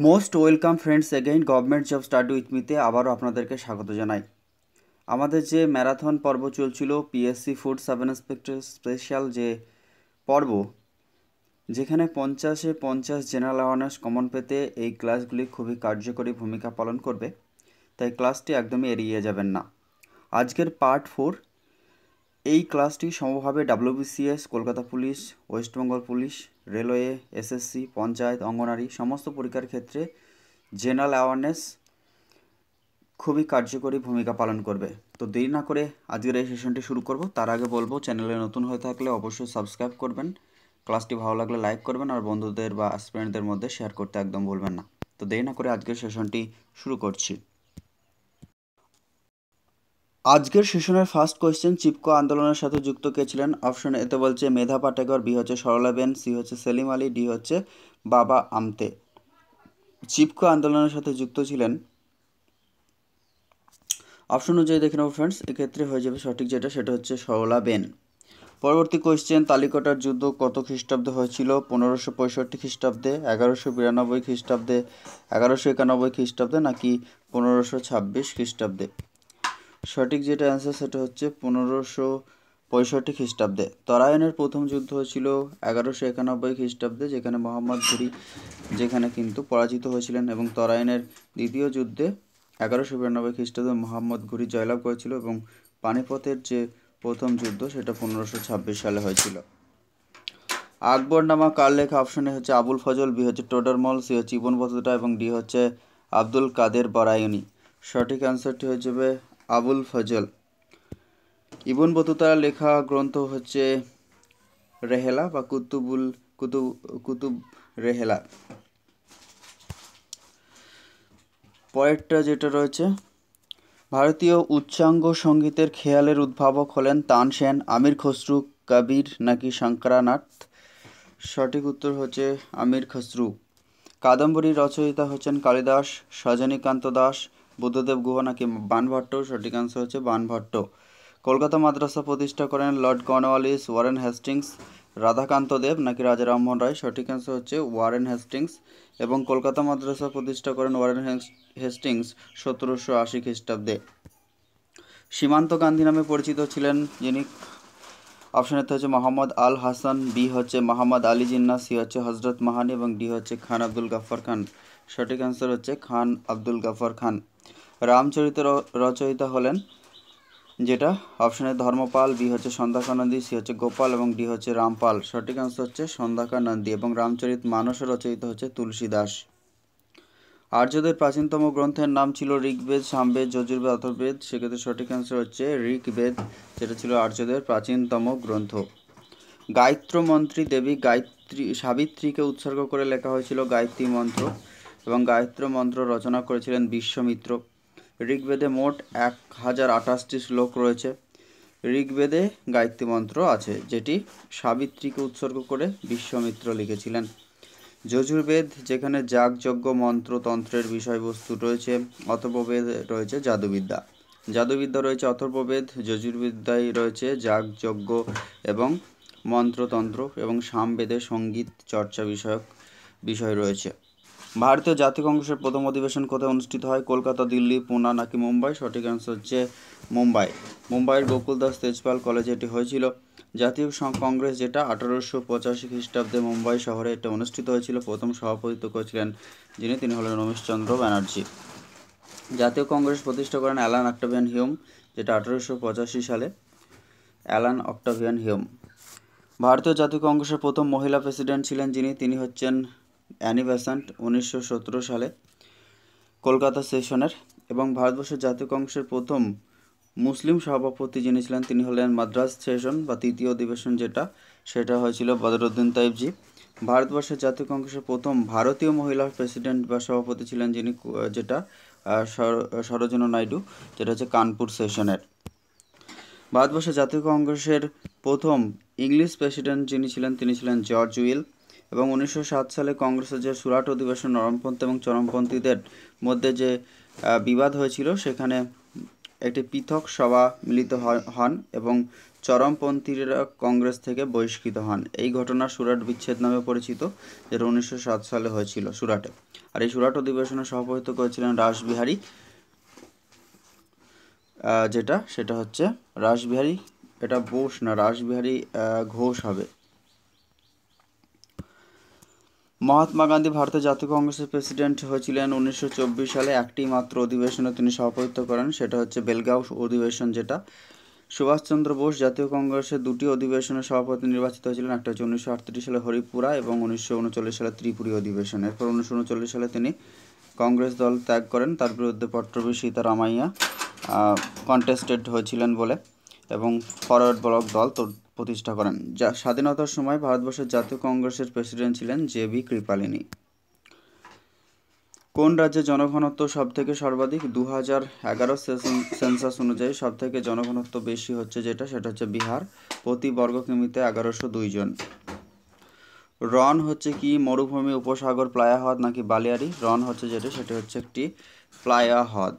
Most welcome friends again government job study with মিতে আবারও আপনাদেরকে স্বাগত জানাই। আমাদের যে ম্যারাথন পর্ব চলছিল PSC food sub inspector special যে পর্ব, যেখানে 50-50 জেনারেল অ্যাওয়ারনেস কমন পেতে এই ক্লাসগুলি খুবই কার্যকরী ভূমিকা পালন করবে, তাই ক্লাসটি একদমই এড়িয়ে যাবেন না। আজকের পার্ট 4, এই ক্লাসটি সমভাবে WBCS, Kolkata police, West Bengal police, railway, SSC, panchayat, অঙ্গনারী সমস্ত পরীক্ষার ক্ষেত্রে জেনারেল অ্যাওয়ারনেস খুবই কার্যকরী ভূমিকা পালন করবে। তো দেরি না করে আজকের এই সেশনটি শুরু করব। তার আগে বলবো, চ্যানেলে নতুন হয়ে থাকলে অবশ্যই সাবস্ক্রাইব করবেন, ক্লাসটি ভালো লাগলে লাইক করবেন, আর বন্ধুদের বা স্টুডেন্টদের মধ্যে শেয়ার করতে একদম ভুলবেন না। তো দেরি না করে আজকের সেশনটি শুরু করছি। আজকের সেশনের ফার্স্ট কোয়েশ্চেন, চিপকো আন্দোলনের সাথে যুক্ত কে ছিলেন? অপশন এতে বলছে মেধা পাটেকর, বি হচ্ছে সরলাবেন, সি হচ্ছে সেলিম আলী, ডি হচ্ছে বাবা আমতে। চিপকো আন্দোলনের সাথে যুক্ত ছিলেন, অপশন অনুযায়ী দেখে নেব ফ্রেন্ডস, এক্ষেত্রে হয়ে যাবে সঠিক যেটা, সেটা হচ্ছে সরলাবেন। পরবর্তী কোয়েশ্চেন, তালিকটার যুদ্ধ কত খ্রিস্টাব্দে হয়েছিল? 1565 খ্রিস্টাব্দে, 1192 খ্রিস্টাব্দে, 1191 খ্রিস্টাব্দে, নাকি 1526 খ্রিস্টাব্দে? সঠিক যেটা অ্যান্সার সেটা হচ্ছে 1565 খ্রিস্টাব্দে। তরাইনের প্রথম যুদ্ধ হয়েছিল 1191 খ্রিস্টাব্দে, যেখানে মোহাম্মদ ঘুরি যেখানে কিন্তু পরাজিত হয়েছিলেন, এবং তরাইনের দ্বিতীয় যুদ্ধে 1192 খ্রিস্টাব্দে মোহাম্মদ ঘুরি জয়লাভ করেছিল, এবং পানিপথের যে প্রথম যুদ্ধ সেটা 1526 সালে হয়েছিল। আকবরনামা কার লেখা? অপশনে হচ্ছে আবুল ফজল, বি হচ্ছে টোডরমল, সি হচ্ছে ইবন বতুতা, এবং ডি হচ্ছে আব্দুল কাদের বরায়নি। সঠিক অ্যান্সারটি হয়ে যাবে আবুল ফজল। ইবন বতুতার লেখা গ্রন্থ হচ্ছে রেহেলা বা কুতুব রেহেলা। পরেরটা যেটা রয়েছে, ভারতীয় উচ্চাঙ্গ সঙ্গীতের খেয়ালের উদ্ভাবক হলেন তানসেন, আমির খসরু, কবির, নাকি শঙ্করানাথ? সঠিক উত্তর হচ্ছে আমির খসরু। কাদম্বরীর রচয়িতা হচ্ছেন কালিদাস, সজনীকান্ত দাস, বুদ্ধদেব গুহ, নাকি বাণভট্ট? সঠিক আনসার হচ্ছে বাণভট্ট। কলকাতা মাদ্রাসা প্রতিষ্ঠা করেন lord Cornwallis, Warren Hastings, Radhakanta Deb, নাকি রাজা রামমোহন রায়? সঠিক আনসার হচ্ছে ওয়ারেন হেস্টিংস। এবং কলকাতা মাদ্রাসা প্রতিষ্ঠা করেন ওয়ারেন হেস্টিংস 1780 খ্রিস্টাব্দে। সীমান্ত গান্ধী নামে পরিচিত ছিলেন যিনি? অপশন এতে হচ্ছে মোহাম্মদ আল হাসান, বি হচ্ছে মোহাম্মদ আলী জিন্না, সি হচ্ছে হজরত মাহানি, এবং ডি হচ্ছে খান আব্দুল গাফর খান। সঠিক অ্যান্সার হচ্ছে খান আব্দুল গাফর খান। রামচরিত রচয়িতা হলেন যেটা? অপশনে ধর্মপাল, বি হচ্ছে সন্ধ্যাকা নন্দী, সি হচ্ছে গোপাল, এবং ডি হচ্ছে রামপাল। সঠিক অ্যান্সার হচ্ছে সন্ধ্যাকা নন্দী। এবং রামচরিত মানসের রচয়িতা হচ্ছে তুলসী দাস। আর্যদের প্রাচীনতম গ্রন্থের নাম ছিল ঋগ্বেদ, সামবেদ, যজুর্বেদ, অথর্ববেদ। সেক্ষেত্রে সঠিক অ্যান্সার হচ্ছে ঋগ্বেদ, যেটা ছিল আর্যদের প্রাচীনতম গ্রন্থ। গায়ত্র মন্ত্রী দেবী সাবিত্রীকে উৎসর্গ করে লেখা হয়েছিল গায়ত্রী মন্ত্র, এবং গায়ত্র মন্ত্র রচনা করেছিলেন বিশ্বমিত্র। ঋগ্বেদে মোট 1028টি শ্লোক রয়েছে। ঋগ্বেদে গায়ত্রী মন্ত্র আছে, যেটি সাবিত্রীকে উৎসর্গ করে বিশ্বমিত্র লিখেছিলেন। যজুর্বেদ, যেখানে যাগযজ্ঞ মন্ত্রতন্ত্রের বিষয়বস্তু রয়েছে। অথর্ববেদ রয়েছে জাদুবিদ্যা। জাদুবিদ্যা রয়েছে অথর্ববেদ, যজুর্বিদ্যায় রয়েছে যাগযজ্ঞ এবং মন্ত্রতন্ত্র, এবং সামবেদে সঙ্গীত চর্চা বিষয়ক বিষয় রয়েছে। ভারতীয় জাতীয় কংগ্রেসের প্রথম অধিবেশন কোথায় অনুষ্ঠিত হয়? কলকাতা, দিল্লি, পুনা, নাকি মুম্বাই? সঠিক অ্যান্সার হচ্ছে মুম্বাই। মুম্বাইয়ের গোকুলদাস তেজপাল কলেজে এটি হয়েছিল। জাতীয় কংগ্রেস যেটা 1885 খ্রিস্টাব্দে মুম্বাই শহরে এটা অনুষ্ঠিত হয়েছিল। প্রথম সভাপতিত্ব করেছিলেন তিনি হলেন রমেশচন্দ্র ব্যানার্জি। জাতীয় কংগ্রেস প্রতিষ্ঠা করেন অ্যালান অক্টাভিয়ান হিউম, যেটা 1885 সালে। Alan Octavian Hume. ভারতীয় জাতীয় কংগ্রেসের প্রথম মহিলা প্রেসিডেন্ট ছিলেন যিনি? তিনি হচ্ছেন অ্যানি বেসান্ট, 1917 সালে কলকাতা সেশনের। এবং ভারতবর্ষের জাতীয় কংগ্রেসের প্রথম মুসলিম সভাপতি যিনি ছিলেন তিনি হলেন মাদ্রাজ সেশন বা তৃতীয় অধিবেশন যেটা, সেটা হয়েছিল বদরুদ্দিন তাইবজি। ভারতবর্ষের জাতীয় কংগ্রেসের প্রথম ভারতীয় মহিলা প্রেসিডেন্ট বা সভাপতি ছিলেন যিনি, যেটা সরোজিনী নাইডু, যেটা হচ্ছে কানপুর সেশনের। ভারতবর্ষের জাতীয় কংগ্রেসের প্রথম ইংলিশ প্রেসিডেন্ট যিনি ছিলেন তিনি ছিলেন জর্জ উইল। এবং 1907 সালে কংগ্রেসের যে সুরাট অধিবেশন নরমপন্থী এবং চরমপন্থীদের মধ্যে যে বিবাদ হয়েছিল, সেখানে একটি পৃথক সভা মিলিত হন, এবং চরমপন্থীরা কংগ্রেস থেকে বহিষ্কৃত হন। এই ঘটনা সুরাট বিচ্ছেদ নামে পরিচিত, যেটা 1907 সালে হয়েছিল সুরাটে। আর এই সুরাট অধিবেশনে সভাপতিত্ব করেছিলেন রাসবিহারী, সেটা হচ্ছে রাসবিহারী, এটা বোস না, রাসবিহারী ঘোষ হবে। মহাত্মা গান্ধী ভারতের জাতীয় কংগ্রেসের প্রেসিডেন্ট হয়েছিলেন 1924 সালে। একটি মাত্র অধিবেশনে তিনি সভাপতিত্ব করেন, সেটা হচ্ছে বেলগাঁও অধিবেশন যেটা। সুভাষচন্দ্র বোস জাতীয় কংগ্রেসের দুটি অধিবেশনে সভাপতি নির্বাচিত হয়েছিলেন, একটা হচ্ছে 1938 সালে হরিপুরা এবং 1939 সালে ত্রিপুরী অধিবেশন। এরপর 1939 সালে তিনি কংগ্রেস দল ত্যাগ করেন, তার বিরুদ্ধে পট্টভি সীতারামাইয়া কন্টেস্টেড হয়েছিলেন বলে, এবং ফরওয়ার্ড ব্লক দল প্রতিষ্ঠা করেন। যা স্বাধীনতার সময় ভারতবর্ষের জাতীয় কংগ্রেসের প্রেসিডেন্ট ছিলেন জে.বি. কৃপালিনী। কোন রাজ্যে জনঘনত্ব সবথেকে সর্বাধিক? 2011 সেন্সাস অনুযায়ী সবথেকে জনঘনত্ব বেশি হচ্ছে সেটা হচ্ছে বিহার, প্রতি বর্গ কিমিতে 1102 জন। রন হচ্ছে কি মরুভূমি, উপসাগর, প্লায়া হ্রদ নাকি বালিয়ারি? রন হচ্ছে সেটা হচ্ছে একটি প্লায়া হ্রদ।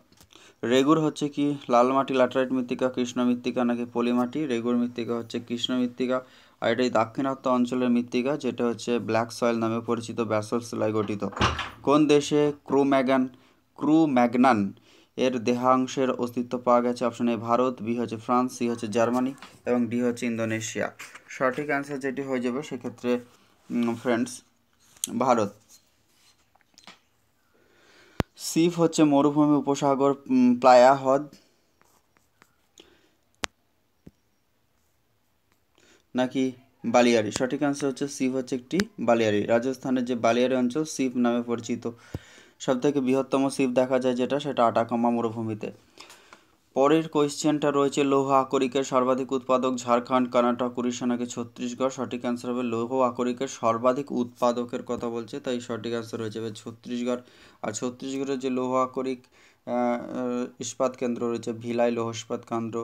রেগুর হচ্ছে কি লাল মাটি, ল্যাটেরাইট মৃত্তিকা, কৃষ্ণ মৃত্তিকা নাকি পলি মাটি? রেগুর মৃত্তিকা হচ্ছে কৃষ্ণ মৃত্তিকা, আর এটাই দাক্ষিণাত্য অঞ্চলের মৃত্তিকা, যেটা হচ্ছে ব্ল্যাক সয়েল নামে পরিচিত, ব্যাসল্ট শিলায় গঠিত। কোন দেশে ক্রু-ম্যাগনান এর দেহাংশের অস্তিত্ব পাওয়া গেছে? অপশন এ ভারত, বি হচ্ছে ফ্রান্স, সি হচ্ছে জার্মানি এবং ডি হচ্ছে ইন্দোনেশিয়া। সঠিক অ্যান্সার যেটি হয়ে যাবে সেক্ষেত্রে ফ্রেন্ডস ভারত। সিপ হচ্ছে মরুভূমি, উপসাগর, প্লায়া হ্রদ নাকি বালিয়ারি? সঠিক অ্যান্সার হচ্ছে সিপ হচ্ছে একটি বালিয়ারি। রাজস্থানের যে বালিয়ারি অঞ্চল সিপ নামে পরিচিত। সবথেকে বৃহত্তম সিপ দেখা যায় সেটা আটাকামা মরুভূমিতে। পরের কোয়েশ্চেনটা রয়েছে লৌহ আকরিকের সর্বাধিক উৎপাদক ঝাড়খণ্ড, কর্ণাটক, উড়িষ্যা নাকি ছত্তিশগড়? সঠিক অ্যান্সার হবে লৌহ আকরিকের সর্বাধিক উৎপাদকের কথা বলছে, তাই সঠিক অ্যান্সার হয়ে যাবে ছত্তিশগড়। আর ছত্তিশগড়ের যে লৌহ আকরিক ইস্পাত কেন্দ্র রয়েছে, ভিলাই লৌহ ইস্পাত কেন্দ্র,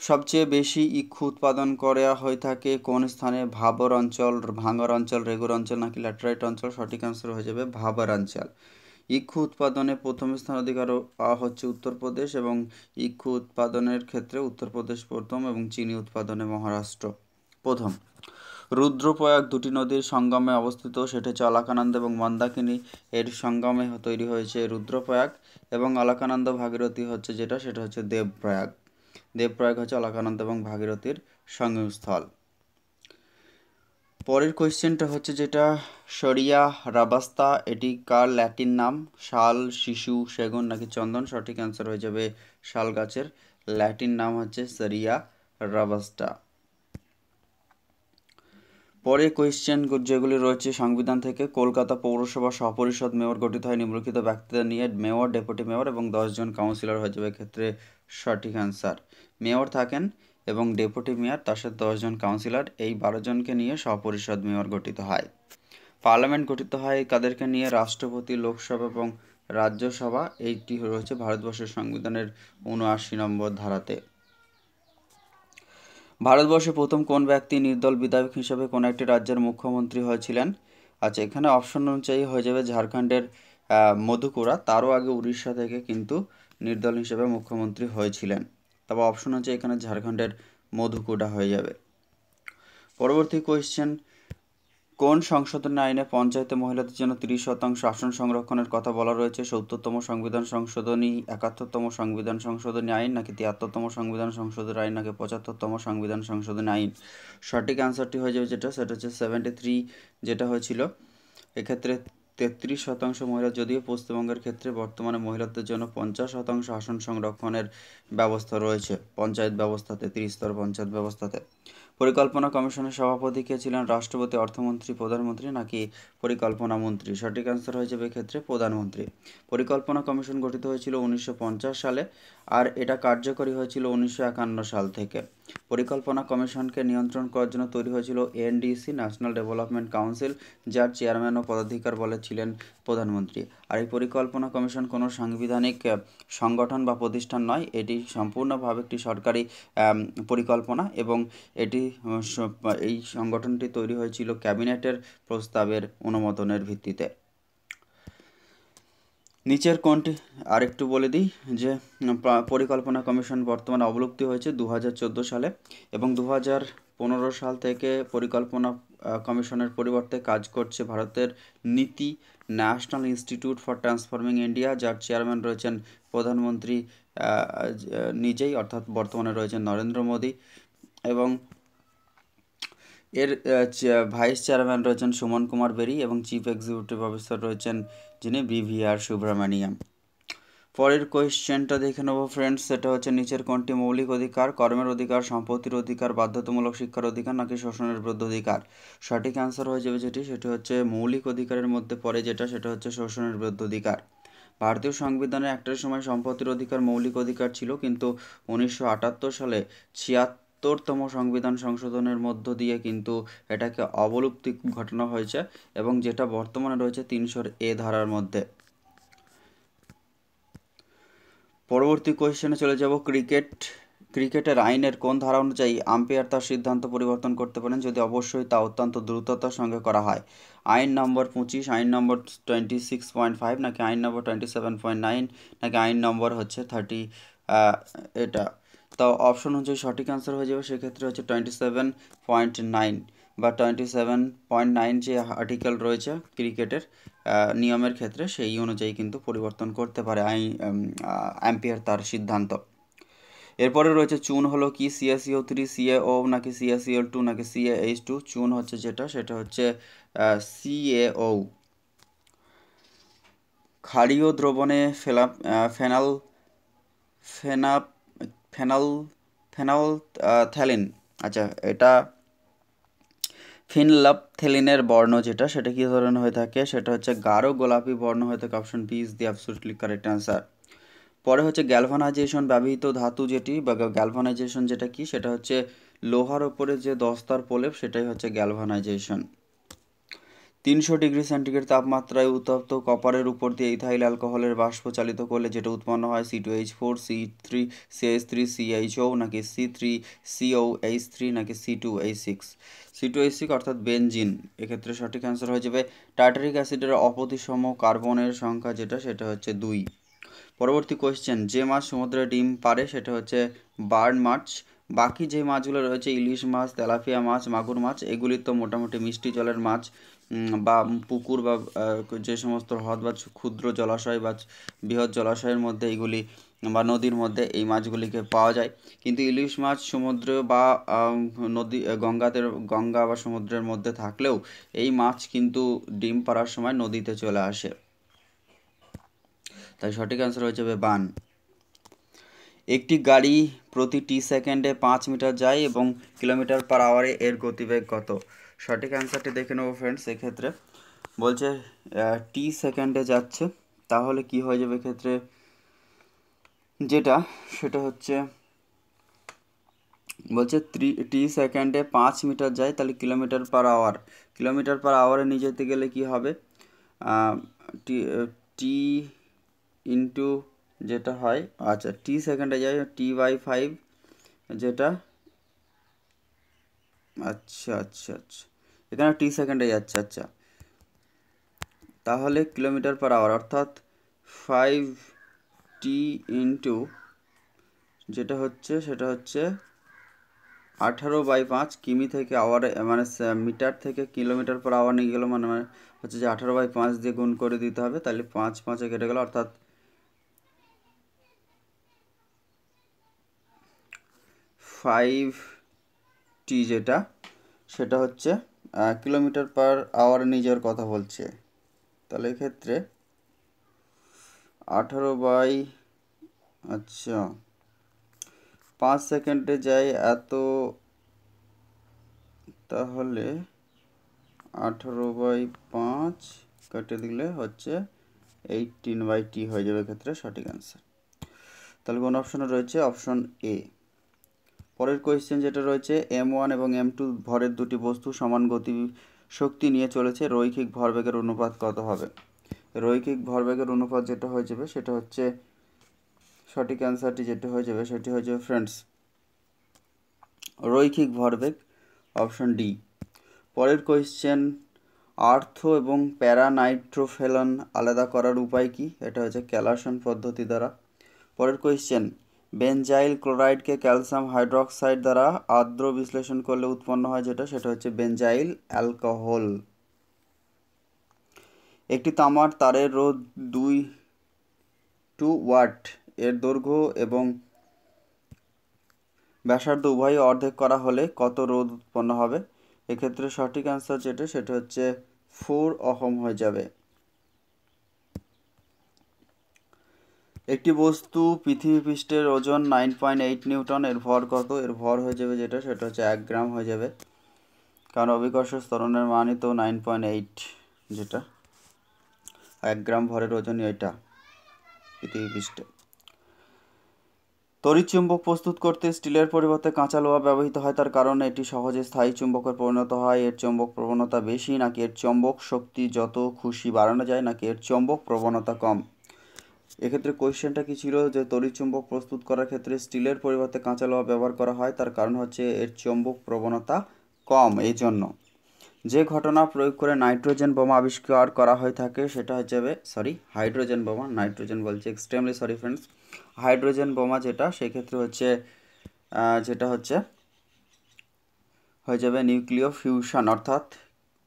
সবচেয়ে বেশি ইক্ষু উৎপাদন করা হয়ে থাকে কোন স্থানে? ভাবর অঞ্চল, ভাঙর অঞ্চল, রেগুর অঞ্চল নাকি ল্যাটেরাইট অঞ্চল? সঠিক অ্যান্সার হয়ে যাবে ভাবর অঞ্চল। ইক্ষু উৎপাদনে প্রথম স্থান অধিকার হচ্ছে উত্তরপ্রদেশ, এবং ইক্ষু উৎপাদনের ক্ষেত্রে উত্তরপ্রদেশ প্রথম এবং চিনি উৎপাদনে মহারাষ্ট্র প্রথম। রুদ্রপ্রয়াগ দুটি নদীর সঙ্গমে অবস্থিত, সেটা হচ্ছে অলকানন্দা এবং মন্দাকিনী। এর সঙ্গমে তৈরি হয়েছে রুদ্রপ্রয়াগ, এবং অলকানন্দা ভাগীরথী হচ্ছে সেটা হচ্ছে দেবপ্রয়াগ। দেবপ্রয়াগ হচ্ছে অলকানন্দা এবং ভাগীরথীর সঙ্গমস্থল। পরের কোয়েশ্চেনটা হচ্ছে শরিয়া রাবাস্তা, এটি কার ল্যাটিন নাম? শাল, শিশু, সেগুন নাকি চন্দন? সঠিক অ্যান্সার হয়ে যাবে শাল গাছের ল্যাটিন নাম হচ্ছে শরিয়া রাবাস্টা। পরে কোয়েশ্চেন যেগুলি রয়েছে সংবিধান থেকে, কলকাতা পৌরসভা সপরিষদ মেয়র গঠিত হয় নিম্নলিখিত ব্যক্তিদের নিয়ে? মেয়র, ডেপুটি মেয়র এবং 10 জন কাউন্সিলর হয়ে যাবে ক্ষেত্রে সঠিক অ্যান্সার। মেয়র থাকেন এবং ডেপুটি মেয়র, তার সাথে 10 জন কাউন্সিলর, এই 12 জনকে নিয়ে সপরিষদ মেয়র গঠিত হয়। পার্লামেন্ট গঠিত হয় কাদেরকে নিয়ে? রাষ্ট্রপতি, লোকসভা এবং রাজ্যসভা। এইটি রয়েছে ভারতবর্ষের সংবিধানের 79 নম্বর ধারাতে। ভারতবর্ষে প্রথম কোন ব্যক্তি নির্দল বিধায়ক হিসেবে কোন একটি রাজ্যের মুখ্যমন্ত্রী হয়েছিলেন? আচ্ছা, এখানে অপশন অনুযায়ী হয়ে যাবে ঝাড়খণ্ডের মধুকুরা, তারও আগে উড়িষ্যা থেকে কিন্তু নির্দল হিসেবে মুখ্যমন্ত্রী হয়েছিলেন। তবে অপশন হচ্ছে এখানে ঝাড়খণ্ডের মধুকুরা হয়ে যাবে। পরবর্তী কোয়েশ্চেন, কোন সংশোধনী আইনে পঞ্চায়েতে মহিলাদের জন্য 30% আসন সংরক্ষণের কথা বলা রয়েছে? 70তম সংবিধান সংশোধনী, 71তম সংবিধান সংশোধনী আইন নাকি 73তম সংবিধান সংশোধনী আইন নাকি 75তম সংবিধান সংশোধনী আইন? সঠিক অ্যান্সারটি হয়ে যাবে সেটা হচ্ছে 73 যেটা হয়েছিল। এক্ষেত্রে 33% মহিলা, যদিও পশ্চিমবঙ্গের ক্ষেত্রে বর্তমানে মহিলাদের জন্য 50% আসন সংরক্ষণের ব্যবস্থা রয়েছে পঞ্চায়েত ব্যবস্থাতে, 30 স্তর পঞ্চায়েত ব্যবস্থাতে। পরিকল্পনা কমিশনের সভাপতি কে ছিলেন? রাষ্ট্রপতি, অর্থমন্ত্রী, প্রধানমন্ত্রী নাকি পরিকল্পনা মন্ত্রী? সঠিক অ্যান্সার হয়ে যাবে ক্ষেত্রে প্রধানমন্ত্রী। পরিকল্পনা কমিশন গঠিত হয়েছিল 1950 সালে, আর এটা কার্যকরী হয়েছিল 1951 সাল থেকে। পরিকল্পনা কমিশনকে নিয়ন্ত্রণ করার জন্য তৈরি হয়েছিল এনডিসি, ন্যাশনাল ডেভেলপমেন্ট কাউন্সিল, যার চেয়ারম্যান ও পদাধিকার বলে ছিলেন প্রধানমন্ত্রী। আর এই পরিকল্পনা কমিশন কোনো সাংবিধানিক সংগঠন বা প্রতিষ্ঠান নয়, এটি সম্পূর্ণভাবে একটি সরকারি পরিকল্পনা, এবং এই সংগঠনটি তৈরি হয়েছিল ক্যাবিনেটের প্রস্তাবের অনুমোদনের ভিত্তিতে। নিচের কোনটি আরেকটু বলে দিই যে পরিকল্পনা কমিশন বর্তমানে অবলুপ্তি হয়েছে 2014 সালে এবং 2015 সাল থেকে পরিকল্পনা কমিশনের পরিবর্তে কাজ করছে ভারতের নীতি national institute for transforming India, যার চেয়ারম্যান রয়েছেন প্রধানমন্ত্রী নিজেই, অর্থাৎ বর্তমানে রয়েছেন নরেন্দ্র মোদী, এবং এর ভাইস চেয়ারম্যান রয়েছেন সুমন কুমার বেরি এবং চিফ এক্সিকিউটিভ অফিসার রয়েছেন যিনি বিভিআর সুব্রমণিয়াম। পরের কোয়েশ্চেনটা দেখে নেবো ফ্রেন্ডস, সেটা হচ্ছে নিচের কোনটি মৌলিক অধিকার? কর্মের অধিকার, সম্পত্তির অধিকার, বাধ্যতামূলক শিক্ষার অধিকার নাকি শোষণের বিরুদ্ধে অধিকার? সঠিক অ্যান্সার হয়ে যাবে সেটি হচ্ছে মৌলিক অধিকারের মধ্যে পড়ে সেটা হচ্ছে শোষণের বিরুদ্ধে অধিকার। ভারতীয় সংবিধানে একটা সময় সম্পত্তির অধিকার মৌলিক অধিকার ছিল, কিন্তু 1978 সালে 76তম সংবিধান সংশোধনের মধ্য দিয়ে কিন্তু এটাকে অবলুপ্তি ঘটানো হয়েছে এবং যেটা বর্তমানে রয়েছে 300A ধারার মধ্যে। পরবর্তী কোয়েশ্চেনে চলে যাব। ক্রিকেটের আইনের কোন ধারা অনুযায়ী আম্পায়ার তার সিদ্ধান্ত পরিবর্তন করতে পারেন যদি অবশ্যই তা অত্যন্ত দ্রুততার সঙ্গে করা হয়? আইন নম্বর 25, আইন নম্বর 26.5 নাকি আইন নম্বর 27.9 নাকি আইন নম্বর হচ্ছে 30? এটা তো অপশন অনুযায়ী সঠিক অ্যান্সার হয়ে যাবে সেক্ষেত্রে হচ্ছে 27.9 বা 27.9 যে আর্টিকেল রয়েছে ক্রিকেটের নিয়মের ক্ষেত্রে সেই অনুযায়ী কিন্তু পরিবর্তন করতে পারে আম্পায়ার তার সিদ্ধান্ত। এরপরে রয়েছে চুন হলো কি? CaCO3, CaO নাকি CaCl2 নাকি CaH2? চুন হচ্ছে সেটা হচ্ছে CaO। ক্ষারীয় দ্রবণে ফেনাল ফেনাপ ফেনাল ফেনালথ্যালিন, আচ্ছা এটা ফিনলাপথেলিনের বর্ণ সেটা কি ধরনের হয়ে থাকে? সেটা হচ্ছে গাঢ় গোলাপি বর্ণ হয়ে থাকে। Option B is the absolutely correct answer. পরে হচ্ছে গ্যালভানাইজেশন ব্যবহৃত ধাতু বা গ্যালভানাইজেশন যেটা কি? সেটা হচ্ছে লোহার ওপরে যে দস্তার প্রলেপ, সেটাই হচ্ছে গ্যালভানাইজেশন। 300 ডিগ্রি সেন্টিগ্রেড তাপমাত্রায় উত্তপ্ত কপারের উপর দিয়ে ইথাইল অ্যালকোহলের বাষ্প চালিত করলে যেটা উৎপন্ন হয় C2H4, CH3CH4 নাকি C3COH3 নাকি C2H6 অর্থাৎ বেনজিন। এক্ষেত্রে সঠিক অ্যান্সার হয়ে যাবে টার্টারিক অ্যাসিডের অপতিসম কার্বনের সংখ্যা সেটা হচ্ছে 2। পরবর্তী কোয়েশ্চেন, যে মাছ সমুদ্রে ডিম পারে সেটা হচ্ছে বার্ড মাছ। বাকি যে মাছগুলো রয়েছে ইলিশ মাছ, তেলাপিয়া মাছ, মাগুর মাছ, এগুলি তো মোটামুটি মিষ্টি জলের মাছ বা পুকুর বা যে সমস্ত হ্রদ বা ক্ষুদ্র জলাশয় বা বৃহৎ জলাশয়ের মধ্যে এইগুলি বা নদীর মধ্যে এই মাছগুলিকে পাওয়া যায়। কিন্তু ইলিশ মাছ সমুদ্র বা নদী গঙ্গা বা সমুদ্রের মধ্যে থাকলেও এই মাছ কিন্তু ডিম পাড়ার সময় নদীতে চলে আসে। তাই সঠিক অ্যান্সার হয়ে যাবে বান। একটি গাড়ি প্রতি সেকেন্ডে 5 মিটার যায় এবং কিলোমিটার পার আওয়ারে এর গতিবেগ কত? সঠিক অ্যান্সারটি দেখে নেবো ফ্রেন্ডস। এক্ষেত্রে বলছে সেকেন্ডে যাচ্ছে, তাহলে কি হয়ে যাবে এক্ষেত্রে সেটা হচ্ছে বলছে সেকেন্ডে 5 মিটার যায়, তাহলে কিলোমিটার পার আওয়ারে নিয়ে যেতে গেলে কি হবে? টি ইন্টু যেটা হয়, আচ্ছা সেকেন্ডে যায় T/5 যেটা, আচ্ছা এখানে সেকেন্ডে যাচ্ছে। আচ্ছা তাহলে কিলোমিটার পার আওয়ার অর্থাৎ 5T ইন্টু যেটা হচ্ছে সেটা হচ্ছে 18/5 কিমি থেকে আওয়ারে মানে মিটার থেকে কিলোমিটার পার আওয়ার নিয়ে গেলো, মানে হচ্ছে যে 18/5 দিয়ে গুণ করে দিতে হবে, তাহলে 5 কেটে গেল, অর্থাৎ 5T সেটা হচ্ছে কিলোমিটার পার আওয়ার নিয়ে যাওয়ার কথা বলছে। তাহলে এক্ষেত্রে 5 সেকেন্ডে যায় এত, তাহলে 18/5 কেটে দিলে হচ্ছে 18/T হয়ে যাবে এক্ষেত্রে সঠিক অ্যান্সার। তাহলে কোন অপশনে রয়েছে? Option A. পরের কোয়েশ্চেন যেটা রয়েছে, M1 এবং M2 ভরের দুটি বস্তু সমান গতি শক্তি নিয়ে চলেছে, রৈখিক ভরবেগের অনুপাত কত হবে? রৈখিক ভরবেগের অনুপাত যেটা হয়ে যাবে সেটা হচ্ছে সঠিক অ্যান্সারটি যেটা হয়ে যাবে সেটি হয়ে যাবে ফ্রেন্ডস রৈখিক ভরবেগ, অপশন ডি। পরের কোয়েশ্চেন আর্থ এবং প্যারানাইট্রোফেলন আলাদা করার উপায় কি? এটা হচ্ছে ক্যালাসন পদ্ধতি দ্বারা। পরের কোয়েশ্চেন, বেনজাইল ক্লোরাইডকে ক্যালসিয়াম হাইড্রোক্সাইড দ্বারা আর্দ্র বিশ্লেষণ করলে উৎপন্ন হয় সেটা হচ্ছে বেনজাইল অ্যালকোহল। একটি তামার তারের রোধ 2 ওয়াট এর দৈর্ঘ্য এবং ব্যাসার্ধ উভয়ই অর্ধেক করা হলে কত রোধ উৎপন্ন হবে? এক্ষেত্রে সঠিক অ্যান্সার সেটা হচ্ছে 4 ওহম হয়ে যাবে। একটি বস্তু পৃথিবী পৃষ্ঠের ওজন 9.8 নিউটন, এর ভর কত? এর ভর হয়ে যাবে সেটা হচ্ছে 1 গ্রাম হয়ে যাবে, কারণ অভিকর্ষ ত্বরণের মানই তো 9.8, যেটা 1 গ্রাম ভরের ওজনই এটা পৃথিবী পৃষ্ঠে। তড়িৎ চুম্বক প্রস্তুত করতে স্টিলের পরিবর্তে কাঁচা লোহা ব্যবহৃত হয়, তার কারণ এটি সহজে স্থায়ী চুম্বকে পরিণত হয়। এর চৌম্বক প্রবণতা বেশি, নাকি এর চৌম্বক শক্তি যত খুশি বাড়ানো যায়, নাকি এর চৌম্বক প্রবণতা কম? এক্ষেত্রে কোয়েশ্চেনটা কি ছিল, যে তড়িৎ চুম্বক প্রস্তুত করার ক্ষেত্রে স্টিলের পরিবর্তে কাঁচা লোহা ব্যবহার করা হয়, তার কারণ হচ্ছে এর চৌম্বক প্রবণতা কম। এই জন্য যে ঘটনা প্রয়োগ করে নাইট্রোজেন বোমা আবিষ্কার করা হয়ে থাকে সেটা হচ্ছে হাইড্রোজেন বোমা, নাইট্রোজেন বলছে, এক্সট্রিমলি সরি ফ্রেন্ডস। হাইড্রোজেন বোমা সেক্ষেত্রে হয়ে যাবে নিউক্লিয় ফিউশন, অর্থাৎ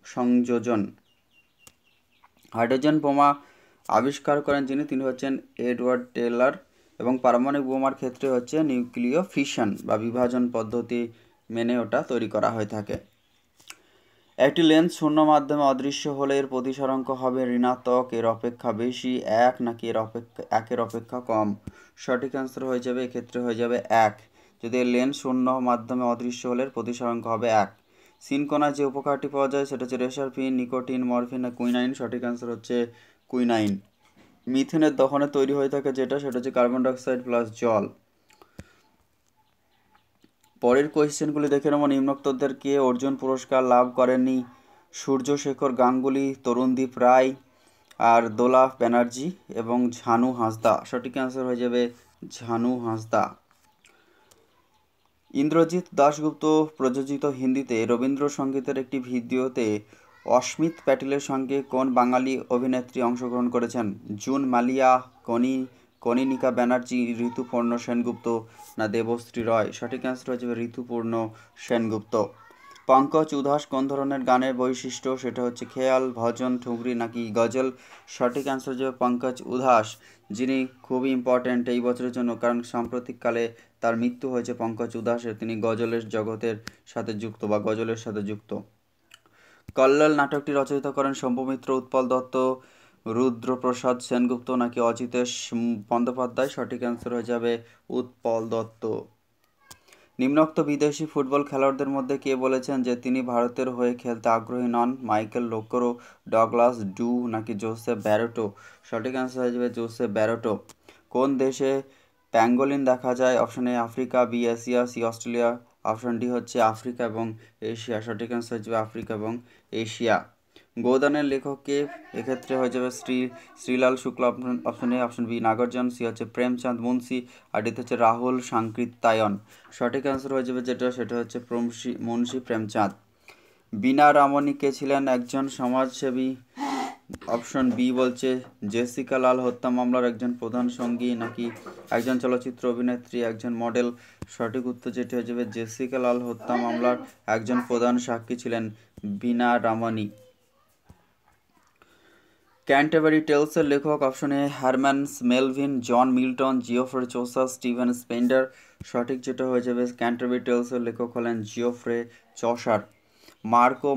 সংযোজন। হাইড্রোজেন বোমা আবিষ্কার করেন তিনি হচ্ছেন এডওয়ার্ড টেলর, এবং পারমাণবিক বোমার ক্ষেত্রে হচ্ছে নিউক্লিয় ফিশন বা বিভাজন পদ্ধতি মেনে ওটা তৈরি করা হয়ে থাকে। একটি লেন্স শূন্য মাধ্যমে অদৃশ্য হলে এর প্রতিসরাঙ্ক হবে ঋণাত্মক, এর অপেক্ষা বেশি, 1, নাকি একের অপেক্ষা কম? সঠিক অ্যান্সার হয়ে যাবে এক্ষেত্রে হয়ে যাবে 1। যদি লেন্স শূন্য মাধ্যমে অদৃশ্য হলে এর প্রতিসরাঙ্ক হবে 1। সিনকোনায় যে উপকারটি পাওয়া যায় সেটা হচ্ছে রেসারফিন, নিকোটিন, মরফিন না কুইনাইন? সঠিক অ্যান্সার হচ্ছে কুইনাইন। মিথেনের দহনে তৈরি হয়ে থাকে সেটা হচ্ছে কার্বন ডাইঅক্সাইড প্লাস জল। পরের কোয়েশ্চেনগুলি দেখে নেব। নিম্নোক্তদের কে অর্জুন পুরস্কার লাভ করেননি? সূর্যশেখর গাঙ্গুলি, তরুণদীপ রায়, আর দোলা ব্যানার্জি এবং ঝানু হাঁসদা। সঠিক অ্যান্সার হয়ে যাবে ঝানু হাঁসদা। ইন্দ্রজিৎ দাশগুপ্ত প্রযোজিত হিন্দিতে রবীন্দ্রসঙ্গীতের একটি ভিডিওতে অস্মিত প্যাটেলের সঙ্গে কোন বাঙালি অভিনেত্রী অংশগ্রহণ করেছেন? জুন মালিয়া, কনিনিকা ব্যানার্জি, ঋতুপর্ণ সেনগুপ্ত না দেবশ্রী রয়? সঠিক অ্যান্সার হয়ে যাবে ঋতুপর্ণ সেনগুপ্ত। পঙ্কজ উধাস কোন ধরনের গানের বৈশিষ্ট্য? সেটা হচ্ছে খেয়াল, ভজন, ঠুমরি নাকি গজল? সঠিক অ্যান্সার হয়ে যাবে পঙ্কজ উধাস, যিনি খুবই ইম্পর্ট্যান্ট এই বছরের জন্য, কারণ সাম্প্রতিককালে তার মৃত্যু হয়েছে পঙ্কজ উধাসের। তিনি গজলের জগতের সাথে যুক্ত বা গজলের সাথে যুক্ত। কল্লোল নাটকটি রচয়িতা করেন শম্ভু মিত্র, উৎপল দত্ত, রুদ্রপ্রসাদ সেনগুপ্ত নাকি অজিতেশ বন্দ্যোপাধ্যায়? সঠিক অ্যান্সার হয়ে যাবে উৎপল দত্ত। নিম্নোক্ত বিদেশি ফুটবল খেলোয়াড়দের মধ্যে কে বলেছেন যে তিনি ভারতের হয়ে খেলতে আগ্রহী নন? মাইকেল লোকোরো, ডগলাস ডু নাকি জোসেফ ব্যারোটো? সঠিক অ্যান্সার হয়ে যাবে জোসেফ ব্যারোটো। কোন দেশে প্যাঙ্গোলিন দেখা যায়? Option A Africa, B Asia, C Australia, option D হচ্ছে আফ্রিকা এবং এশিয়া। সঠিক অ্যান্সার হয়ে যাবে আফ্রিকা এবং এশিয়া। গোদানের লেখক কে? এক্ষেত্রে হয়ে যাবে Shrilal Shukla, option A, option B Nagarjun, C হচ্ছে প্রেমচাঁদ মুন্সি, আর ডি হচ্ছে রাহুল সাংকৃত্যায়ন। সঠিক অ্যান্সার হয়ে যাবে সেটা হচ্ছে মুন্সি প্রেমচাঁদ। বীণা রামনি কে ছিলেন? একজন সমাজসেবী, অপশন বি বলছে জেসিকা লাল হত্যা মামলার একজন প্রধান সঙ্গী, নাকি একজন চলচ্চিত্র অভিনেত্রী, একজন মডেল? সঠিক উত্তর যেটি হয়ে যাবে জেসিকা লাল হত্যা মামলার একজন প্রধান সাক্ষী ছিলেন বীণা রামনি। ক্যান্টারবারি টেলসের লেখক? Option A Herman Melvin, John Milton, Geoffrey Chaucer, Stephen Spender? সঠিক যেটা হয়ে যাবে ক্যান্টারবারি টেলসের লেখক হলেন জিওফ্রে চৌসার। মার্কো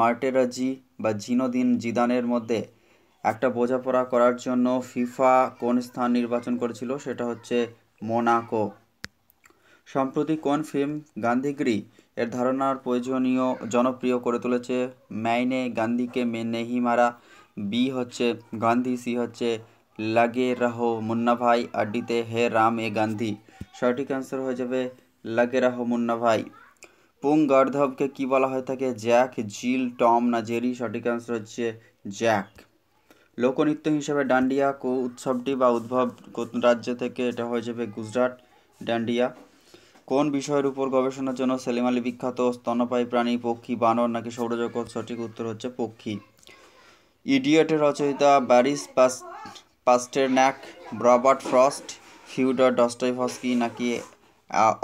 মার্টেরাজি বা জিনোদিন জিদানের মধ্যে একটা বোঝাপড়া করার জন্য ফিফা কোন স্থান নির্বাচন করেছিল? সেটা হচ্ছে মোনাকো। সম্প্রতি কোন ফিল্ম গান্ধীগিরি এর ধারণার জনপ্রিয় করে তুলেছে? ম্যায়নে গান্ধীকে নেহি মারা, বি হচ্ছে গান্ধী, সি হচ্ছে লাগে রাহো মুন্না ভাই, আর ডিতে হে রাম এ গান্ধী? সঠিক অ্যান্সার হয়ে যাবে লাগে রাহো মুন্না ভাই। পুং গর্ধবকে কি বলা হয়ে থাকে? জ্যাক, জিল, টম না জেরি? সঠিক অ্যান্সার হচ্ছে জ্যাক। লোকনৃত্য হিসেবে ডান্ডিয়া উৎসবটি বা উদ্ভব কোন রাজ্য থেকে? এটা হয়ে যাবে গুজরাট, ডান্ডিয়া। কোন বিষয়ের উপর গবেষণার জন্য সেলিম আলী বিখ্যাত? স্তন্যপায়ী প্রাণী, পক্ষী, বানর নাকি সৌরজগৎ? সঠিক উত্তর হচ্ছে পক্ষী। ইডিয়টের রচয়িতা ব্যারিস পাস্টেরন্যাক, রবার্ট ফ্রস্ট, ফিওডর ডস্টয়ভস্কি নাকি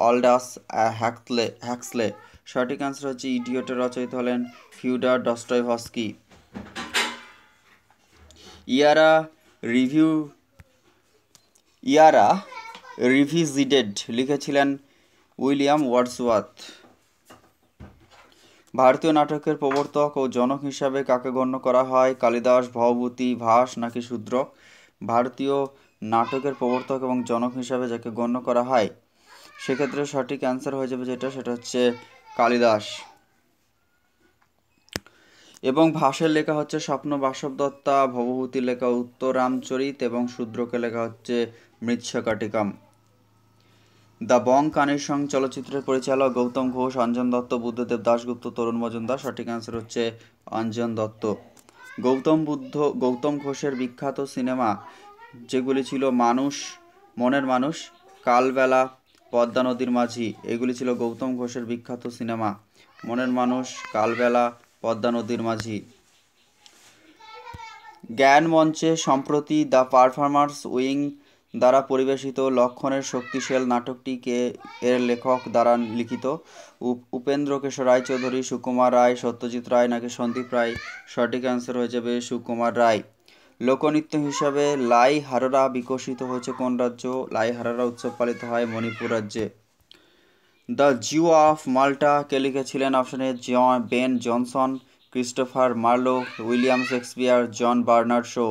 অল্ডাস হ্যাক্সলে? সঠিক অ্যান্সার হচ্ছে ইডিয়টের রচয়িতা হলেন ফিওডর ডস্টয়ভস্কি। ইয়ারা রিভিজিটেড লিখেছিলেন উইলিয়াম ওয়ার্ডসওয়ার্থ। ভারতীয় নাটকের প্রবর্তক ও জনক হিসাবে কাকে গণ্য করা হয়? কালিদাস, ভবভূতি, ভাস নাকি শূদ্রক? ভারতীয় নাটকের প্রবর্তক এবং জনক হিসাবে যাকে গণ্য করা হয়, সেক্ষেত্রে সঠিক অ্যান্সার হয়ে যাবে সেটা হচ্ছে কালিদাস। এবং ভাসের লেখা হচ্ছে স্বপ্ন বাসবদত্তা, ভবভূতির লেখা উত্তরামচরিত এবং শূদ্রকের লেখা হচ্ছে মৃচ্ছকটিকম। দ্য বং কানির সং চলচ্চিত্রের পরিচালক গৌতম ঘোষ, অঞ্জন দত্ত, বুদ্ধদেব দাশগুপ্ত, তরুণ মজুমদার? সঠিক অ্যান্সার হচ্ছে অঞ্জন দত্ত। গৌতম ঘোষের বিখ্যাত সিনেমা যেগুলি ছিল মানুষ, মনের মানুষ, কালবেলা, পদ্মা নদীর মাঝি, এগুলি ছিল গৌতম ঘোষের বিখ্যাত সিনেমা। মনের মানুষ, কালবেলা, পদ্মা নদীর মাঝি। জ্ঞান মঞ্চে সম্প্রতি দ্য পারফর্মার্স উইং দ্বারা পরিবেশিত লক্ষণের শক্তিশাল নাটকটি কে এর লেখক দ্বারা লিখিত? উপেন্দ্রকিশোর রায়চৌধুরী, সুকুমার রায়, সত্যজিৎ রায় নাকি সন্দীপ রায়? সঠিক অ্যান্সার হয়ে যাবে সুকুমার রায়। লোকনৃত্য হিসাবে লাই হাররা বিকশিত হয়েছে কোন রাজ্য? লাই হাররা উৎসব পালিত হয় মণিপুর রাজ্যে। দ্য জিউ অফ মাল্টা কে লিখেছিলেন? অপশনে Ben Jonson, Christopher Marlowe, William Shakespeare, John Bernard Shaw?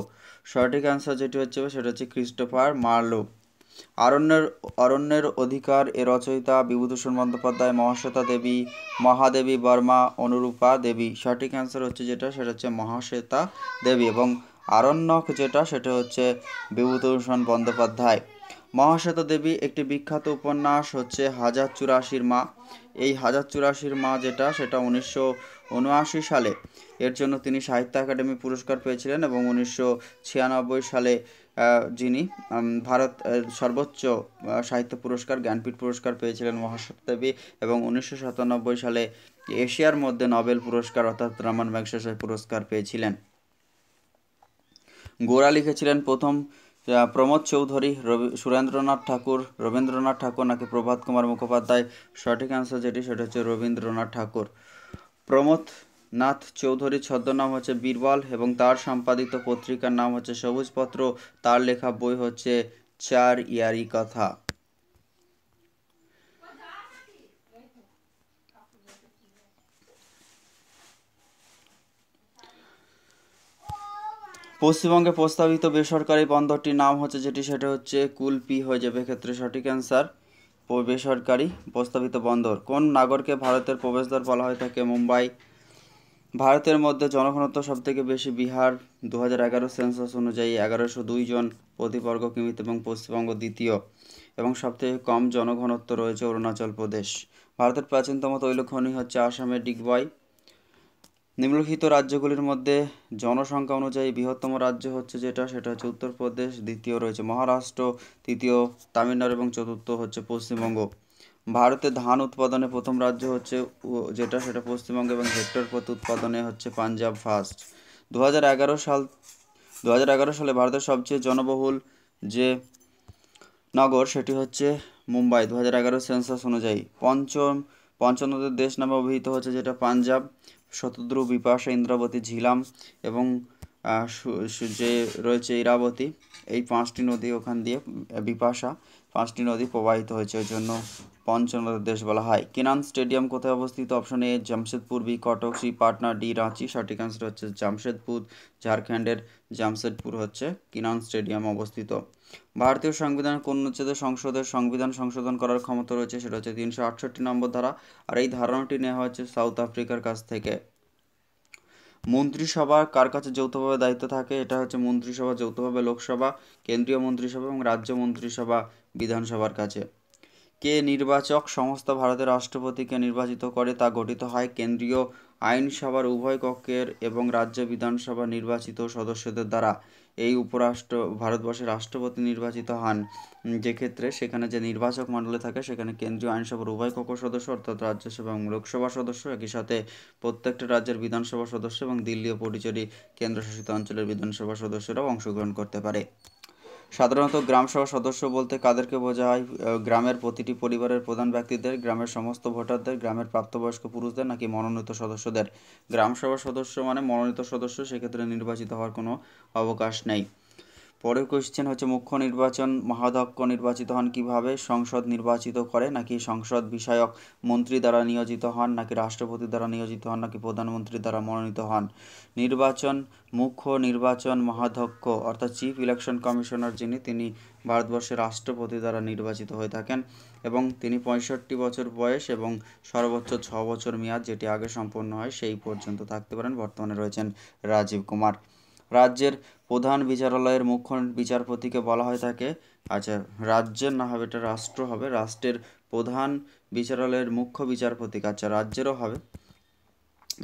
সঠিক অ্যান্সার যেটি হচ্ছে সেটা হচ্ছে ক্রিস্টোফার মার্লো। অরণ্যের অধিকার এর রচয়িতা বিভূতিভূষণ বন্দ্যোপাধ্যায়, মহাশ্বেতা দেবী, মহাদেবী বর্মা, অনুরূপা দেবী? সঠিক অ্যান্সার হচ্ছে সেটা হচ্ছে মহাশ্বেতা দেবী। এবং আরণ্যক সেটা হচ্ছে বিভূতিভূষণ বন্দ্যোপাধ্যায়। মহাশ্বেতা দেবী একটি বিখ্যাত উপন্যাস হচ্ছে 1084 মা। এই 1084 মা সেটা 1979 সালে এর জন্য তিনি সাহিত্য একাডেমি পুরস্কার পেয়েছিলেন, এবং 1996 সালে যিনি ভারত সর্বোচ্চ সাহিত্য পুরস্কার জ্ঞানপীঠ পুরস্কার পেয়েছিলেন মহাশ্বেতা দেবী, এবং 1997 সালে এশিয়ার মধ্যে নোবেল পুরস্কার অর্থাৎ রমন ম্যাগসেসে পুরস্কার পেয়েছিলেন। গোরা লিখেছিলেন প্রথম? প্রমোদ চৌধুরী, সুরেন্দ্রনাথ ঠাকুর, রবীন্দ্রনাথ ঠাকুর নাকি প্রভাত কুমার মুখোপাধ্যায়? সঠিক অ্যান্সার সেটা হচ্ছে রবীন্দ্রনাথ ঠাকুর। প্রমোদ নাথ চৌধুরীর ছদ্মনাম হচ্ছে বীরবল, এবং তার সম্পাদিত পত্রিকার নাম হচ্ছে সবুজপত্র। তার লেখা বই হচ্ছে চার ইয়ারি কথা। পশ্চিমবঙ্গে প্রস্তাবিত বেসরকারি বন্দরটির নাম হচ্ছে সেটা হচ্ছে কুলপি হয়ে যাবে ক্ষেত্রে সঠিক অ্যান্সার বেসরকারি প্রস্তাবিত বন্দর। কোন নগরকে ভারতের প্রবেশদ্বার বলা হয়ে থাকে? মুম্বাই। ভারতের মধ্যে জনঘনত্ব সবথেকে বেশি বিহার 2011 সেন্সাস অনুযায়ী 1102 জন প্রতি বর্গ কিমিতে, এবং পশ্চিমবঙ্গ দ্বিতীয়। এবং সবথেকে কম জনঘনত্ব রয়েছে অরুণাচল প্রদেশ। ভারতের প্রাচীনতম তৈল খনি হচ্ছে আসামের ডিগবয়। নিম্নলিখিত রাজ্যগুলির মধ্যে জনসংখ্যা অনুযায়ী বৃহত্তম রাজ্য হচ্ছে সেটা হচ্ছে উত্তরপ্রদেশ, দ্বিতীয় রয়েছে মহারাষ্ট্র, তৃতীয় তামিলনাড়ু এবং চতুর্থ হচ্ছে পশ্চিমবঙ্গ। ভারতে ধান উৎপাদনে প্রথম রাজ্য হচ্ছে সেটা পশ্চিমবঙ্গ, এবং হেক্টর প্রতি উৎপাদনে হচ্ছে পাঞ্জাব ফার্স্ট। 2011 সালে ভারতের সবচেয়ে জনবহুল যে নগর সেটি হচ্ছে মুম্বাই 2011 সেন্সাস অনুযায়ী। পঞ্চনদের দেশ নামে অভিহিত হচ্ছে পাঞ্জাব, শতদ্রু, বিপাশা, ইন্দ্রাবতী, ঝিলাম এবং যে রয়েছে ইরাবতী, এই 5টি নদী ওখান দিয়ে বিপাশা 5টি নদী প্রবাহিত হয়েছে, ওই জন্য পঞ্চনদের দেশ বলা হয়। কিনান স্টেডিয়াম কোথায় অবস্থিত? Option A Jamshedpur, B Cuttack, C Patna, D Ranchi? সঠিক অ্যান্সার হচ্ছে জামশেদপুর। ঝাড়খণ্ডের জামশেদপুর হচ্ছে কিনান স্টেডিয়াম অবস্থিত। ভারতীয় সংবিধান কোন অনুচ্ছেদে সংসদের সংবিধান সংশোধন করার ক্ষমতা রয়েছে? সেটা হচ্ছে 368 নম্বর ধারা, আর এই ধারণাটি নেওয়া হচ্ছে সাউথ আফ্রিকার কাছ থেকে। মন্ত্রিসভা কার কাছে যৌথভাবে দায়িত্ব থাকে? এটা হচ্ছে মন্ত্রিসভা যৌথভাবে লোকসভা, কেন্দ্রীয় মন্ত্রিসভা এবং রাজ্য মন্ত্রিসভা বিধানসভার কাছে। কে নির্বাচক সংস্থা ভারতের রাষ্ট্রপতিকে নির্বাচিত করে তা গঠিত হয়? কেন্দ্রীয় আইনসভার উভয় কক্ষের এবং রাজ্য বিধানসভা নির্বাচিত সদস্যদের দ্বারা এই ভারতবর্ষের রাষ্ট্রপতি নির্বাচিত হন। যে ক্ষেত্রে সেখানে যে নির্বাচক মণ্ডলী থাকে সেখানে কেন্দ্রীয় আইনসভার উভয় কক্ষ সদস্য অর্থাৎ রাজ্যসভা এবং লোকসভা সদস্য, একই সাথে প্রত্যেকটা রাজ্যের বিধানসভা সদস্য এবং দিল্লি ও পুডুচেরি কেন্দ্রশাসিত অঞ্চলের বিধানসভা সদস্যরাও অংশগ্রহণ করতে পারে। সাধারণত গ্রামসভা সদস্য বলতে কাদেরকে বোঝা হয়? গ্রামের প্রতিটি পরিবারের প্রধান ব্যক্তিদের, গ্রামের সমস্ত ভোটারদের, গ্রামের প্রাপ্তবয়স্ক পুরুষদের, নাকি মনোনীত সদস্যদের? গ্রামসভা সদস্য মানে মনোনীত সদস্য, সেক্ষেত্রে নির্বাচিত হওয়ার কোনো অবকাশ নেই। পরের কোয়েশ্চেন হচ্ছে মুখ্য নির্বাচন মহাধ্যক্ষ নির্বাচিত হন কিভাবে? সংসদ নির্বাচিত করে, নাকি সংসদ বিষয়ক মন্ত্রী দ্বারা নিয়োজিত হন, নাকি রাষ্ট্রপতি দ্বারা নিয়োজিত হন, নাকি প্রধানমন্ত্রী দ্বারা মনোনীত হন? মুখ্য নির্বাচন মহাধ্যক্ষ অর্থাৎ চিফ ইলেকশন কমিশনার যিনি, তিনি ভারতবর্ষের রাষ্ট্রপতি দ্বারা নির্বাচিত হয়ে থাকেন এবং তিনি 65 বছর বয়স এবং সর্বোচ্চ 6 বছর মেয়াদ, যেটি আগে সম্পন্ন হয় সেই পর্যন্ত থাকতে পারেন। বর্তমানে রয়েছেন রাজীব কুমার। রাজ্যের প্রধান বিচারালয়ের মুখ্য বিচারপতিকে বলা হয়ে থাকে, আচ্ছা রাজ্যের না হবে, এটা রাষ্ট্র হবে, রাষ্ট্রের প্রধান বিচারালয়ের মুখ্য বিচারপতিকে, আচ্ছা রাজ্যেরও হবে,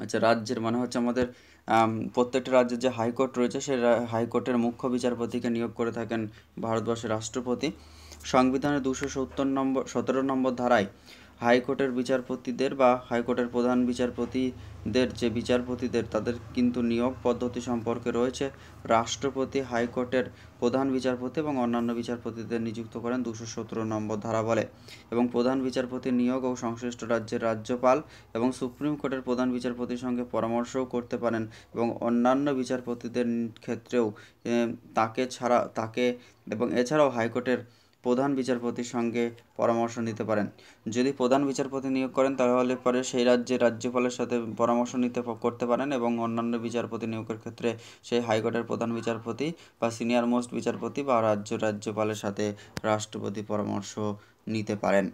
আচ্ছা রাজ্যের মানে হচ্ছে আমাদের প্রত্যেকটা রাজ্যের যে হাইকোর্ট রয়েছে সেই হাইকোর্টের মুখ্য বিচারপতিকে নিয়োগ করে থাকেন ভারতবর্ষের রাষ্ট্রপতি। সংবিধানের 217 নম্বর ধারায় হাইকোর্টের বিচারপতিদের বা হাইকোর্টের প্রধান বিচারপতিদের তাদের কিন্তু নিয়োগ পদ্ধতি সম্পর্কে রয়েছে। রাষ্ট্রপতি হাইকোর্টের প্রধান বিচারপতি এবং অন্যান্য বিচারপতিদের নিযুক্ত করেন 217 নম্বর ধারা বলে। এবং প্রধান বিচারপতি নিয়োগ ও সংশ্লিষ্ট রাজ্যের রাজ্যপাল এবং সুপ্রিম কোর্টের প্রধান বিচারপতির সঙ্গে পরামর্শও করতে পারেন এবং অন্যান্য বিচারপতিদের ক্ষেত্রেও এছাড়াও হাইকোর্টের প্রধান বিচারপতির সঙ্গে পরামর্শ নিতে পারেন। যদি প্রধান বিচারপতি নিয়োগ করেন তাহলে পরে সেই রাজ্যের রাজ্যপালের সাথে পরামর্শ করতে পারেন এবং অন্যান্য বিচারপতি নিয়োগের ক্ষেত্রে সেই হাইকোর্টের প্রধান বিচারপতি বা সিনিয়র মোস্ট বিচারপতি বা রাজ্যপালের সাথে রাষ্ট্রপতি পরামর্শ নিতে পারেন।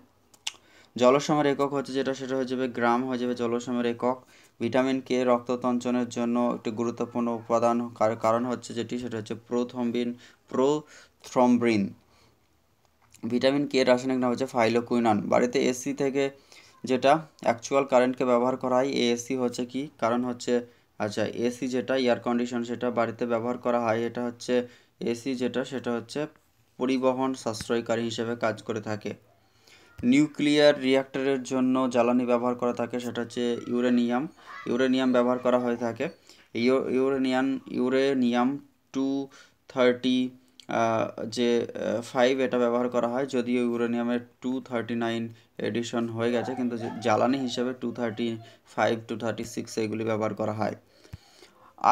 জলসমের একক হচ্ছে সেটা হয়ে যাবে গ্রাম, হয়ে যাবে জলসমের একক। ভিটামিন কে রক্ততঞ্চনের জন্য একটি গুরুত্বপূর্ণ উপাদান, কারণ হচ্ছে সেটা হচ্ছে প্রোথ্রম্বিন। ভিটামিন কে রাসায়নিক নাম হচ্ছে ফাইলোকুইনন। বাড়িতে এসি থেকে যেটা অ্যাকচুয়াল কারেন্টকে ব্যবহার করা হয়, এসি হচ্ছে কি কারণ হচ্ছে, আচ্ছা এসি যেটা এয়ার কন্ডিশন সেটা বাড়িতে ব্যবহার করা হয়, এটা হচ্ছে এসি সেটা হচ্ছে পরিবহন সাশ্রয়কারী হিসেবে কাজ করে থাকে। নিউক্লিয়ার রিঅ্যাক্টরের জন্য জ্বালানি ব্যবহার করা থাকে, সেটা হচ্ছে ইউরেনিয়াম ব্যবহার করা হয়ে থাকে। ইউরেনিয়াম 235 এটা ব্যবহার করা হয়, যদিও ইউরেনিয়ামের 239 এডিশন হয়ে গেছে, কিন্তু জ্বালানি হিসেবে 235 236 এগুলি ব্যবহার করা হয়।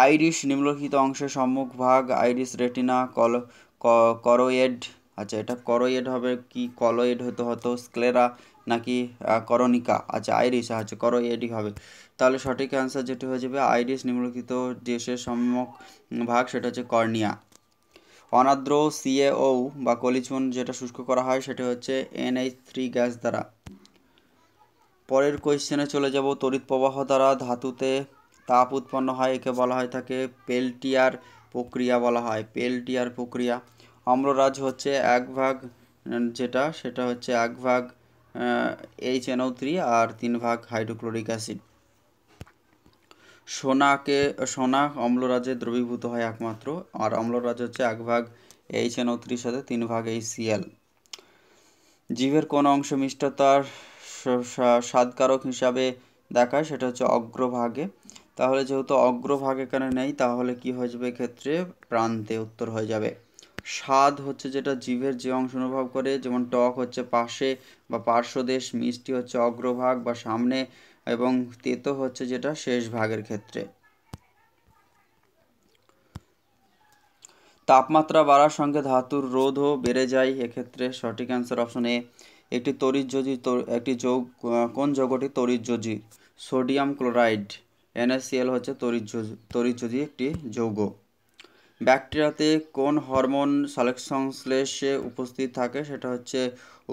আইরিশ নিম্নলিখিত অংশের সম্মুখ ভাগ, আইরিশ রেটিনা, করোয়েড, আচ্ছা এটা করোয়েড হবে কি কলয়েড হতো স্ক্লেরা নাকি করনিকা, আচ্ছা আইরিশ, আচ্ছা করোয়েডই হবে। তাহলে সঠিক অ্যান্সার যেটি হয়ে যাবে আইরিশ নিম্নলিখিত দেশের সম্মুখ ভাগ, সেটা হচ্ছে কর্নিয়া। অনার্দ্র সিএও বা কলিচুন যেটা শুষ্ক করা হয় সেটা হচ্ছে NH3 গ্যাস দ্বারা। পরের কোয়েশ্চেনে চলে যাব। তড়িৎ প্রবাহ দ্বারা ধাতুতে তাপ উৎপন্ন হয়, একে বলা হয় থাকে পেল্টিয়ার প্রক্রিয়া বলা হয়, পেল্টিয়ার প্রক্রিয়া। অম্লরাজ হচ্ছে 1 ভাগ, সেটা হচ্ছে 1 ভাগ HNO3 আর 3 ভাগ হাইড্রোক্লোরিক অ্যাসিড। সোনা অম্লরাজে দ্রবীভূত হয় একমাত্র, আর অম্লরাজ হচ্ছে 1 ভাগ HNO3 সাথে 3 ভাগ HCl। জীবের কোন অংশ মিষ্টতার স্বাদকারক হিসাবে দেখায়, সেটা হচ্ছে অগ্রভাগে। তাহলে যেহেতু অগ্রভাগ এখানে নেই তাহলে কি হয়ে যাবে এক্ষেত্রে প্রান্তে উত্তর হয়ে যাবে। স্বাদ হচ্ছে জিভের যে অংশ অনুভব করে, যেমন টক হচ্ছে পাশে বা পার্শ্বদেশ, মিষ্টি হচ্ছে অগ্রভাগ বা সামনে, এবং তেতো হচ্ছে শেষ ভাগের ক্ষেত্রে। তাপমাত্রা বাড়ার সঙ্গে ধাতুর রোধও বেড়ে যায়, এক্ষেত্রে সঠিক অ্যান্সার অপশন এ। কোন যৌগটি তড়িৎযোজী? সোডিয়াম ক্লোরাইড, NaCl হচ্ছে তড়িৎযোজী একটি যৌগ। ব্যাকটেরিয়াতে কোন হরমোন সংশ্লেষে উপস্থিত থাকে, সেটা হচ্ছে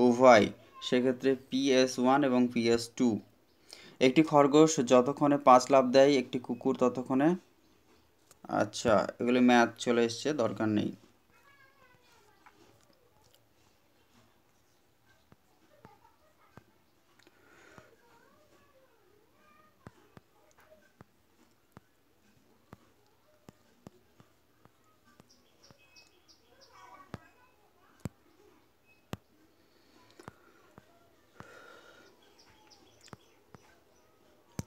উভয়, সেক্ষেত্রে PS1 এবং PS2। একটি খরগোশ যতক্ষণে 5 লাফ দেয় একটি কুকুর ততক্ষণে, আচ্ছা এগুলি ম্যাথ চলে এসছে, দরকার নেই।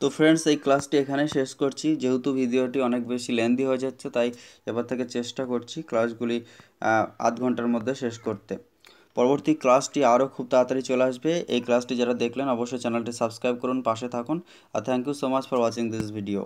তো ফ্রেন্ডস, এই ক্লাসটি এখানে শেষ করছি। যেহেতু ভিডিওটি অনেক বেশি লেন্দি হয়ে যাচ্ছে, তাই এবার থেকে চেষ্টা করছি ক্লাসগুলি আধ ঘন্টার মধ্যে শেষ করতে। পরবর্তী ক্লাসটি আরও খুব তাড়াতাড়ি চলে আসবে। এই ক্লাসটি যারা দেখলেন অবশ্যই চ্যানেলটি সাবস্ক্রাইব করুন, পাশে থাকুন। আর thank you so much for watching this video.